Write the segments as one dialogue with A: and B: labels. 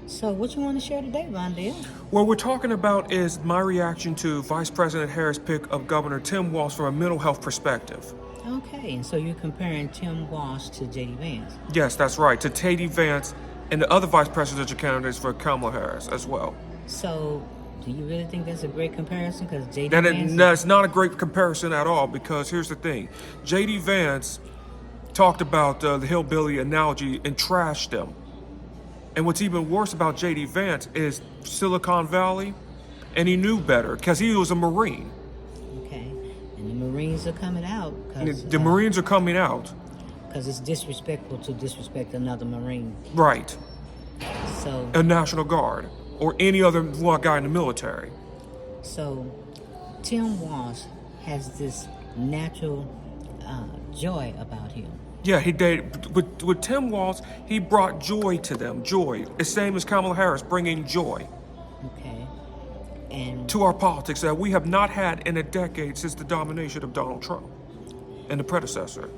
A: So what you want to share today, Vondale?
B: What we're talking about is my reaction to Vice President Harris' pick of Governor Tim Walz from a mental health perspective.
A: Okay, and so you're comparing Tim Walz to J.D. Vance.
B: Yes, that's right, to J.D. Vance and the other vice presidential candidates for Kamala Harris as well.
A: So do you really think that's a great comparison? Because J.D.
B: And
A: Vance
B: that's not a great comparison at all, because here's the thing. J.D. Vance talked about the hillbilly analogy and trashed them. And what's even worse about J.D. Vance is Silicon Valley, and he knew better because he was a Marine.
A: okay, and the Marines are coming out
B: The Marines are coming out.
A: because it's disrespectful to disrespect another Marine.
B: Right.
A: So
B: A National Guard or any other guy in the military.
A: So, Tim Walz has this natural joy about him.
B: Yeah, he did. With Tim Walz, he brought joy to them. Joy. The same as Kamala Harris, bringing joy
A: Okay, and
B: to our politics that we have not had in a decade since the domination of Donald Trump and the predecessor.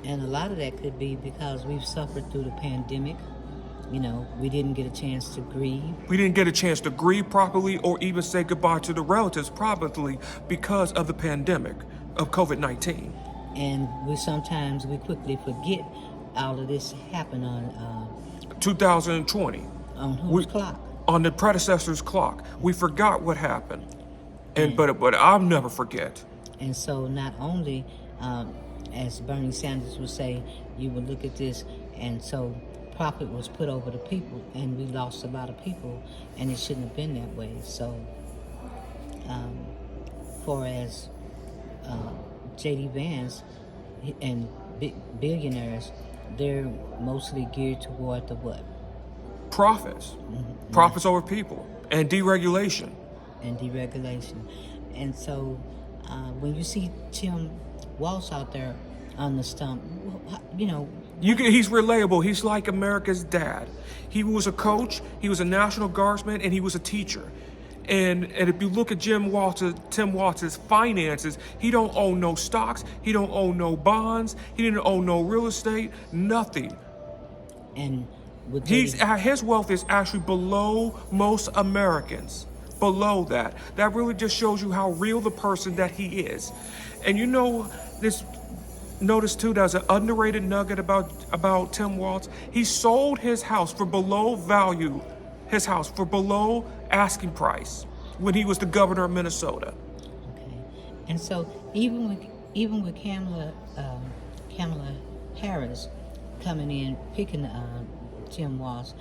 A: a lot of that could be because we've suffered through the pandemic. You know, we didn't get a chance to grieve.
B: We didn't get a chance to grieve properly or even say goodbye to the relatives properly because of the pandemic of COVID-19.
A: And we quickly forget all of this happened
B: 2020.
A: on whose clock?
B: On the predecessor's clock. We forgot what happened. But I'll never forget.
A: And so not only, as Bernie Sanders would say, you would look at this, and so profit was put over the people, and we lost a lot of people, and it shouldn't have been that way. So, for as J.D. Vance and billionaires, they're mostly geared toward the what?
B: Profits.
A: Mm-hmm.
B: Profits over people. And deregulation.
A: And deregulation. And so when you see Tim Walz out there on the stump, you know...
B: He's relatable. He's like America's dad. He was a coach, he was a National Guardsman, and he was a teacher. And if you look at Tim Walz's finances, he don't own no stocks, he don't own no bonds, he didn't own no real estate, nothing.
A: And with
B: his wealth is actually below most Americans. Below that. That really just shows you how real the person that he is. And you know, notice too, there's an underrated nugget about Tim Walz. He sold his house for below value, for below asking price when he was the governor of Minnesota.
A: Okay. And so even with Kamala Harris coming in, picking Tim Walz,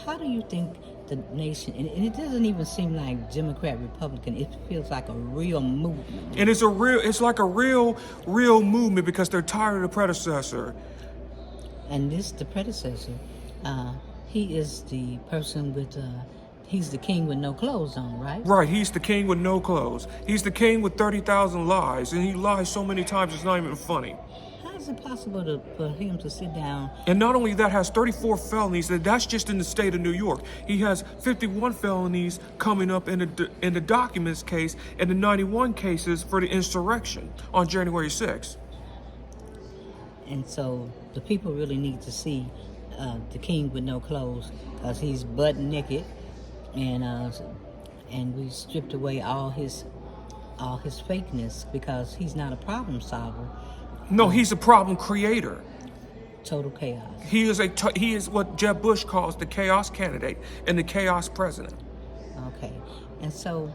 A: how do you think the nation, and it doesn't even seem like Democrat, Republican, it feels like a real movement.
B: And it's like a real movement because they're tired of the predecessor.
A: And the predecessor, he is the person with, he's the king with no clothes on, right?
B: Right, he's the king with no clothes. He's the king with 30,000 lies, and he lies so many times it's not even funny.
A: How is it possible for him to sit down?
B: And not only that, has 34 felonies, that's just in the state of New York. He has 51 felonies coming up in the documents case and the 91 cases for the insurrection on January 6th.
A: And so the people really need to see the king with no clothes, because he's butt naked, and we stripped away all his fakeness, because he's not a problem solver.
B: No, he's a problem creator.
A: Total chaos.
B: He is what Jeb Bush calls the chaos candidate and the chaos president.
A: Okay. And so,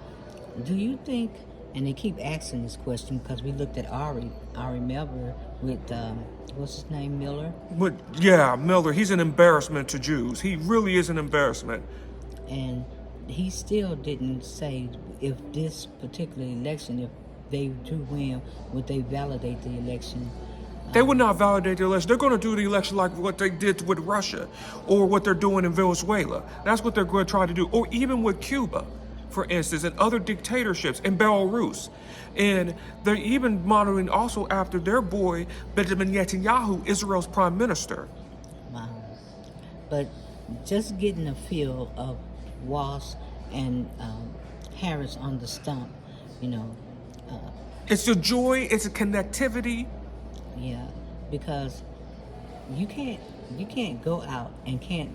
A: do you think, and they keep asking this question because we looked at Ari Melber with, what's his name, Miller?
B: But yeah, Miller, he's an embarrassment to Jews. He really is an embarrassment.
A: And he still didn't say if this particular election, if they do win, would they validate the election?
B: They would not validate the election. They're going to do the election like what they did with Russia or what they're doing in Venezuela. That's what they're going to try to do. Or even with Cuba, for instance, and other dictatorships, in Belarus. And they're even monitoring also after their boy, Benjamin Netanyahu, Israel's prime minister.
A: Wow. But just getting a feel of Walz and Harris on the stump, you know.
B: It's a joy, it's a connectivity.
A: Yeah, because you can't go out and can't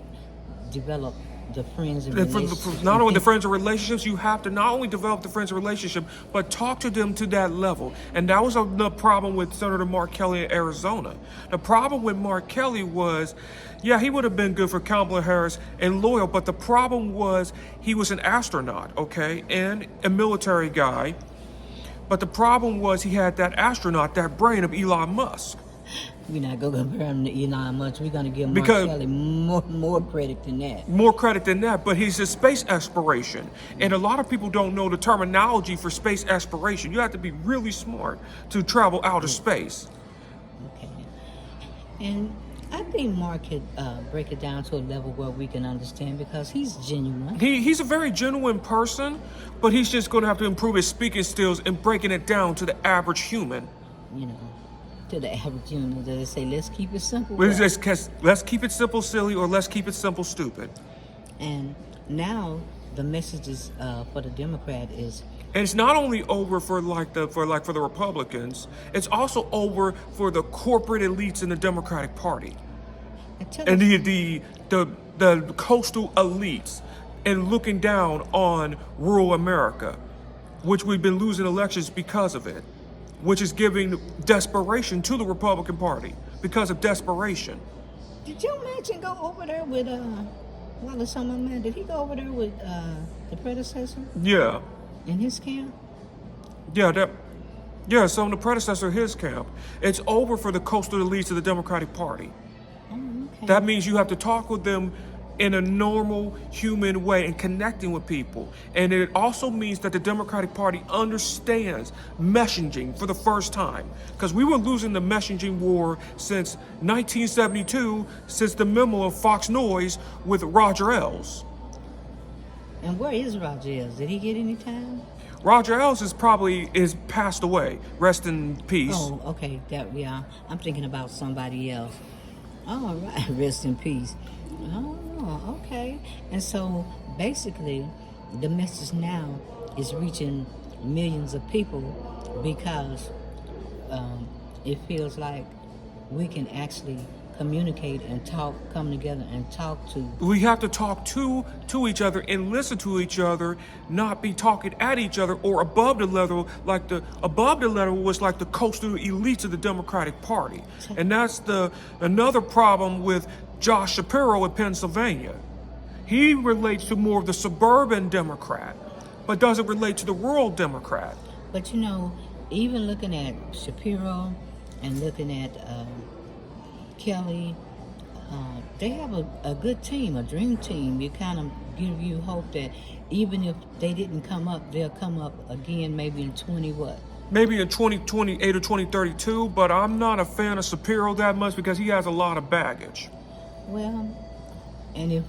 A: develop the friends and relationships.
B: Not only the friends and relationships, you have to not only develop the friends and relationship, but talk to them to that level. And that was the problem with Senator Mark Kelly in Arizona. The problem with Mark Kelly was, yeah, he would have been good for Kamala Harris and loyal, but the problem was he was an astronaut, okay, and a military guy. But the problem was he had that astronaut, that brain of Elon Musk.
A: We're not going to compare him to Elon Musk. We're going to give Mark Kelly more credit than that.
B: More credit than that, but he's a space exploration. And a lot of people don't know the terminology for space exploration. You have to be really smart to travel out of space.
A: Okay. And I think Mark could break it down to a level where we can understand, because he's genuine.
B: He's a very genuine person, but he's just going to have to improve his speaking skills and breaking it down to the average human.
A: You know, to the average human. They say, let's keep it simple.
B: Let's keep it simple, silly, or let's keep it simple, stupid.
A: And now the message is for the Democrat is.
B: And it's not only over for the Republicans, it's also over for the corporate elites in the Democratic Party. And the coastal elites, and looking down on rural America, which we've been losing elections because of it, which is giving desperation to the Republican Party because of desperation.
A: Did you mention go over there with Wallace on my man? Did he go over there with the predecessor?
B: Yeah.
A: In his camp?
B: Yeah, so in the predecessor of his camp, it's over for the coastal elites of the Democratic Party.
A: Oh, okay.
B: That means you have to talk with them in a normal human way and connecting with people. And it also means that the Democratic Party understands messaging for the first time. Because we were losing the messaging war since 1972, since the memo of Fox Noise with Roger Ailes.
A: And where is Roger Ailes? Did he get any time?
B: Roger Ailes is passed away. Rest in peace.
A: Oh, okay. I'm thinking about somebody else. Oh, all right. Rest in peace. Oh, okay. And so basically, the message now is reaching millions of people because it feels like we can actually communicate and come together and talk to.
B: We have to talk to each other and listen to each other, not be talking at each other or above the level. Above the level was like the coastal elites of the Democratic Party. And that's another problem with Josh Shapiro in Pennsylvania. He relates to more of the suburban Democrat, but doesn't relate to the rural Democrat.
A: But you know, even looking at Shapiro and looking at Kelly, they have a good team, a dream team. You kind of give you hope that even if they didn't come up, they'll come up again maybe in 20 what?
B: Maybe in 2028 or 2032, but I'm not a fan of Shapiro that much because he has a lot of baggage.
A: Well, and if...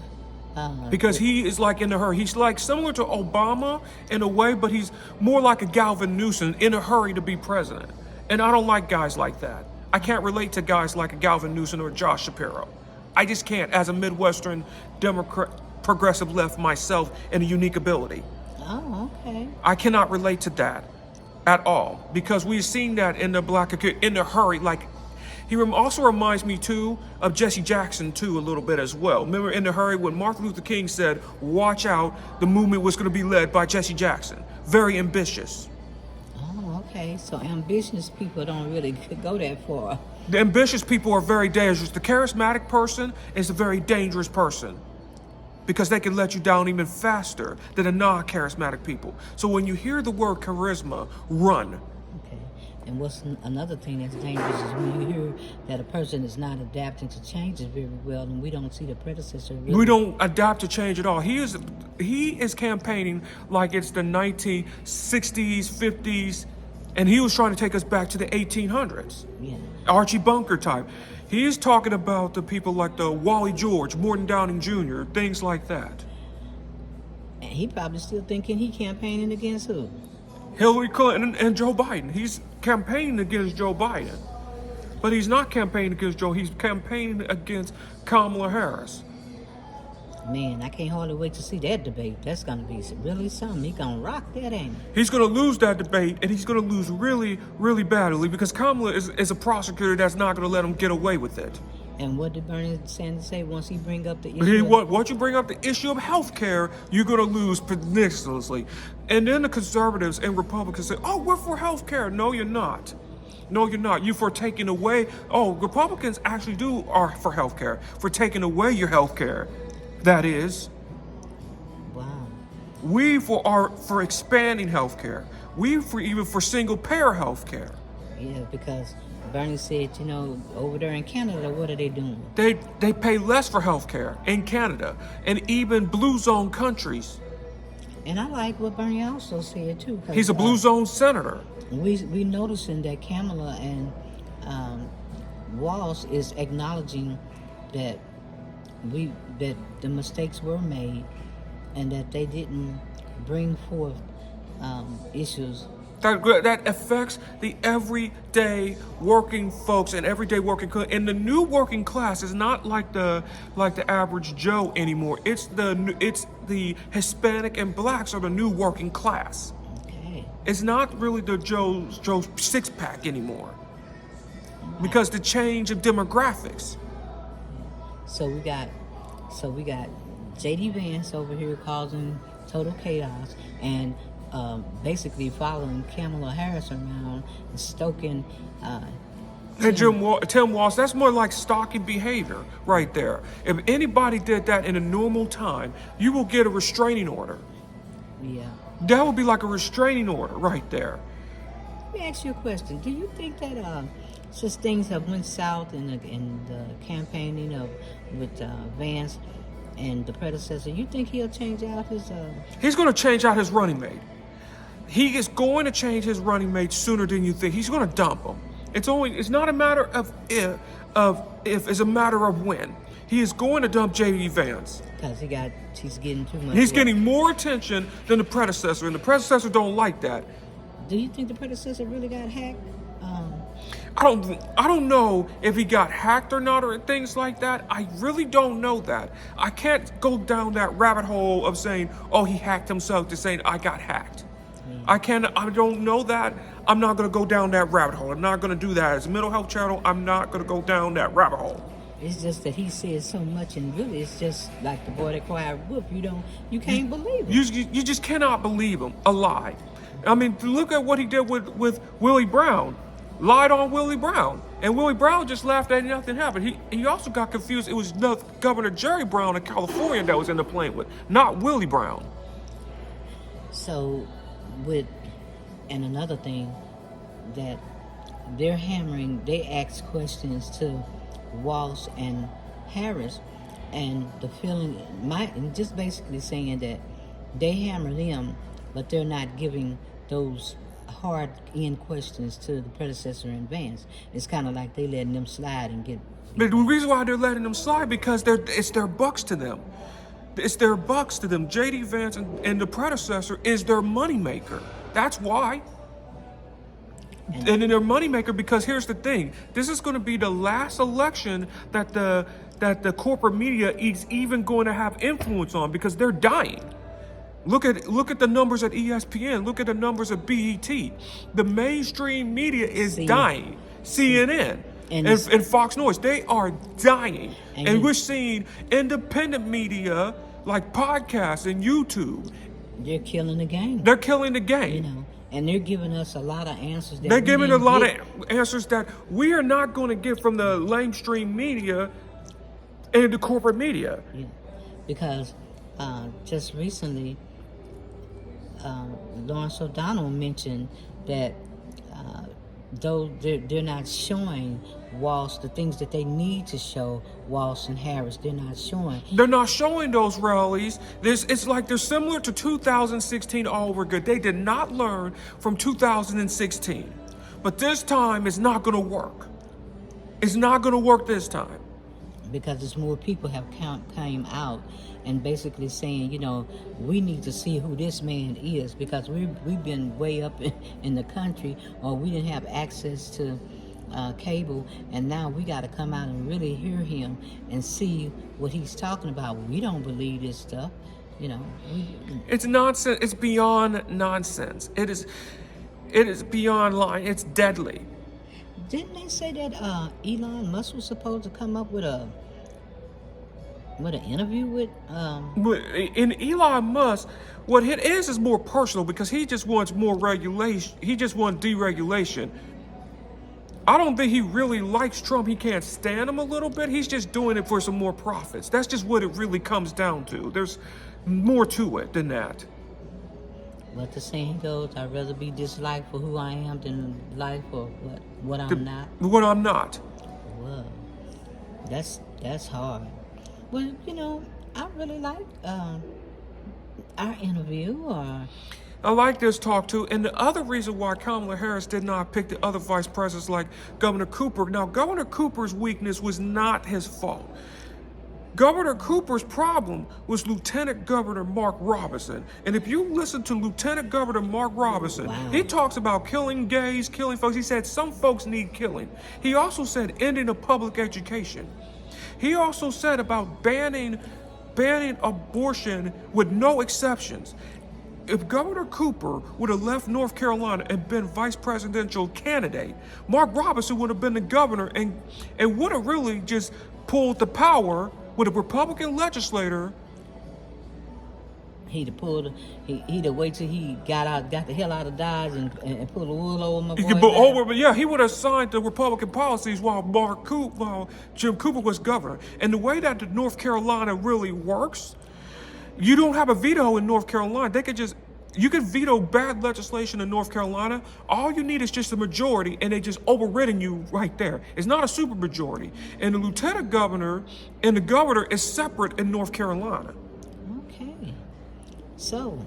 B: because he is like in a hurry. He's like similar to Obama in a way, but he's more like a Galvin Newsom in a hurry to be president. And I don't like guys like that. I can't relate to guys like a Galvin Newsom or Josh Shapiro. I just can't, as a Midwestern Democrat, progressive left myself, and a unique ability.
A: Oh, okay.
B: I cannot relate to that at all because we've seen that in the hurry. Like, he also reminds me too of Jesse Jackson too a little bit as well. Remember in the hurry when Martin Luther King said, "Watch out, the movement was going to be led by Jesse Jackson." Very ambitious.
A: Okay, so ambitious people don't really go that far.
B: The ambitious people are very dangerous. The charismatic person is a very dangerous person because they can let you down even faster than the non-charismatic people. So when you hear the word charisma, run.
A: Okay, and what's another thing that's dangerous is when you hear that a person is not adapting to changes very well, and we don't see the predecessor really.
B: We don't adapt to change at all. He is campaigning like it's the 1960s, 50s, and he was trying to take us back to the 1800s.
A: Yeah.
B: Archie Bunker type. He is talking about the people like the Wally George, Morton Downing Jr., things like that.
A: And he probably still thinking he campaigning against who?
B: Hillary Clinton and Joe Biden. He's campaigning against Joe Biden. But he's not campaigning against Joe. He's campaigning against Kamala Harris.
A: Man, I can't hardly wait to see that debate. That's going to be really something. He's going to rock that, ain't he?
B: He's going to lose that debate, and he's going to lose really, really badly because Kamala is a prosecutor that's not going to let him get away with it.
A: And what did Bernie Sanders say once he bring up the issue?
B: Once you bring up the issue of health care, you're going to lose perniciously. And then the conservatives and Republicans say, oh, we're for health care. No, you're not. No, you're not. You for taking away. Oh, Republicans actually are for health care, for taking away your health care. That is.
A: Wow.
B: We for expanding health care. We even for single payer health care.
A: Yeah, because Bernie said, over there in Canada, what are they doing?
B: They pay less for health care in Canada and even blue zone countries.
A: And I like what Bernie also said too.
B: He's a blue zone senator.
A: We noticing that Kamala and Walz is acknowledging that the mistakes were made and that they didn't bring forth issues
B: that affects the everyday working folks and everyday working class. And the new working class is not like the average Joe anymore. It's the Hispanic and blacks are the new working class.
A: Okay.
B: It's not really the Joe's six pack anymore, because the change of demographics.
A: So we got J.D. Vance over here causing total chaos and basically following Kamala Harris around and stoking.
B: And Tim Waltz, that's more like stalking behavior right there. If anybody did that in a normal time, you will get a restraining order.
A: Yeah.
B: That would be like a restraining order right there.
A: Let me ask you a question. Do you think that since things have went south in the campaigning with Vance and the predecessor, you think he'll change out his?
B: He's going to change out his running mate. He is going to change his running mate sooner than you think. He's going to dump him. It's not a matter of if, it's a matter of when. He is going to dump J.D. Vance.
A: Because he's getting too much.
B: He's getting more attention than the predecessor, and the predecessor don't like that.
A: Do you think the predecessor really got hacked?
B: I don't know if he got hacked or not or things like that. I really don't know that. I can't go down that rabbit hole of saying, oh, he hacked himself, to saying I got hacked. I don't know that. I'm not going to go down that rabbit hole. I'm not going to do that. As a mental health channel, I'm not going to go down that rabbit hole.
A: It's just that he says so much, and really it's just like the boy that cried wolf. You can't believe it.
B: You just cannot believe him. A lie. I mean, look at what he did with Willie Brown. Lied on Willie Brown. And Willie Brown just laughed at nothing happened. He also got confused. It was Governor Jerry Brown of California that was in the plane with, not Willie Brown.
A: So, and another thing that they're hammering, they ask questions to Walz and Harris, and the feeling, just basically saying that they hammer them, but they're not giving those hard-end questions to the predecessor in Vance. It's kind of like they letting them slide and get.
B: But the reason why they're letting them slide, because it's their bucks to them. It's their bucks to them. J.D. Vance and the predecessor is their moneymaker. That's why. And then their moneymaker, because here's the thing. This is going to be the last election that the corporate media is even going to have influence on, because they're dying. Look at the numbers at ESPN. Look at the numbers at BET. The mainstream media is dying. CNN and Fox News, they are dying. And we're seeing independent media like podcasts and YouTube.
A: They're killing the game.
B: They're killing the game.
A: And they're giving us a lot of answers.
B: They're giving a lot of answers that we are not going to get from the mainstream media and the corporate media.
A: Yeah. Because just recently, Lawrence O'Donnell mentioned that though they're not showing Walz the things that they need to show Walz and Harris, they're not showing.
B: They're not showing those rallies. It's like they're similar to 2016 all over good. They did not learn from 2016. But this time it's not going to work. It's not going to work this time.
A: Because it's more people have came out and basically saying, we need to see who this man is, because we've been way up in the country, or we didn't have access to cable, and now we got to come out and really hear him and see what he's talking about. We don't believe this stuff, It's
B: nonsense. It's beyond nonsense. It is beyond lying. It's deadly.
A: didn't they say that Elon Musk was supposed to come up with an interview with
B: In Elon Musk, what it is more personal because he just wants more regulation. He just wants deregulation. I don't think he really likes Trump. He can't stand him a little bit. He's just doing it for some more profits. That's just what it really comes down to. There's more to it than that.
A: what the saying goes, I'd rather be disliked for who I am than liked for what I'm not.
B: What I'm not.
A: Whoa. That's hard. Well, I really like our interview.
B: I like this talk too, and the other reason why Kamala Harris did not pick the other vice presidents like Governor Cooper. Now, Governor Cooper's weakness was not his fault. Governor Cooper's problem was Lieutenant Governor Mark Robinson. And if you listen to Lieutenant Governor Mark Robinson,
A: wow.
B: He talks about killing gays, killing folks. He said some folks need killing. He also said ending of public education. He also said about banning abortion with no exceptions. If Governor Cooper would have left North Carolina and been vice presidential candidate, Mark Robinson would have been the governor and would have really just pulled the power with a Republican legislator.
A: He'd have wait till he got the hell out of Dodge and pull the wool over my boy.
B: He would have signed the Republican policies while Jim Cooper was governor. And the way that the North Carolina really works, you don't have a veto in North Carolina. You can veto bad legislation in North Carolina. All you need is just a majority, and they just overridden you right there. It's not a super majority. And the lieutenant governor and the governor is separate in North Carolina.
A: Okay. So,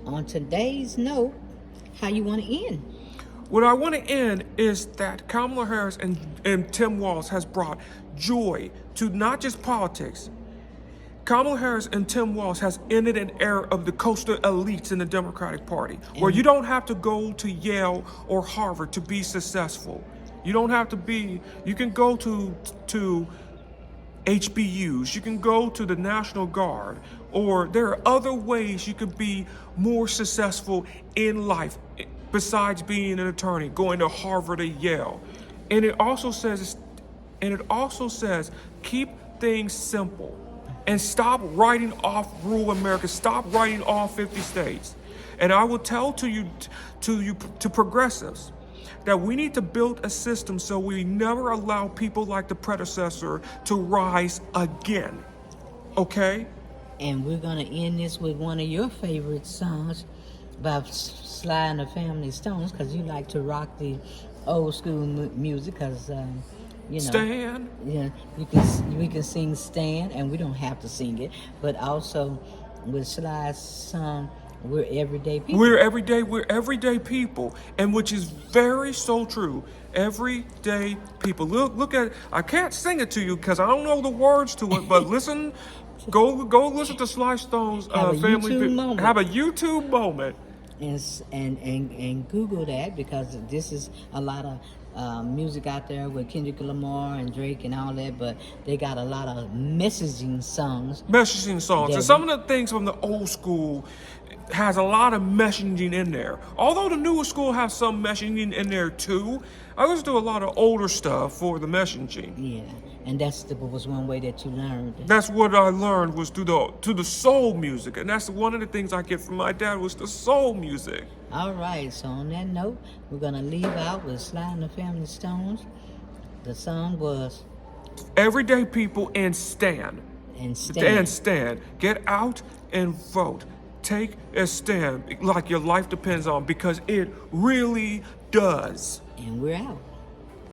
A: on today's note, how you want to end?
B: What I want to end is that Kamala Harris and Tim Walz has brought joy to not just politics. Kamala Harris and Tim Walz has ended an era of the coastal elites in the Democratic Party, where you don't have to go to Yale or Harvard to be successful. You don't have to be. You can go to HBUs. You can go to the National Guard, or there are other ways you can be more successful in life besides being an attorney, going to Harvard or Yale. And it also says, keep things simple. And stop writing off rural America. Stop writing off 50 states. And I will tell to progressives that we need to build a system so we never allow people like the predecessor to rise again. Okay?
A: And we're going to end this with one of your favorite songs by Sly and the Family Stones, because you like to rock the old school music, because...
B: Stan.
A: Yeah, we can sing Stan, and we don't have to sing it. But also with Sly's song, we're everyday people.
B: We're everyday people, and which is very so true. Everyday people. Look at. I can't sing it to you because I don't know the words to it. But listen, go listen to Sly Stone's family. Have a YouTube moment.
A: And Google that, because this is a lot of music out there with Kendrick Lamar and Drake and all that, but they got a lot of messaging songs.
B: And some of the things from the old school has a lot of messaging in there. Although the newer school has some messaging in there too, I listen to a lot of older stuff for the messaging.
A: Yeah, and was one way that you learned.
B: That's what I learned, was to the soul music, and that's one of the things I get from my dad, was the soul music.
A: All right, so on that note, we're gonna leave out with Sly and the Family Stones. The song was
B: Everyday People and Stand.
A: And Stand.
B: Get out and vote. Take a stand like your life depends on, because it really does.
A: And we're out.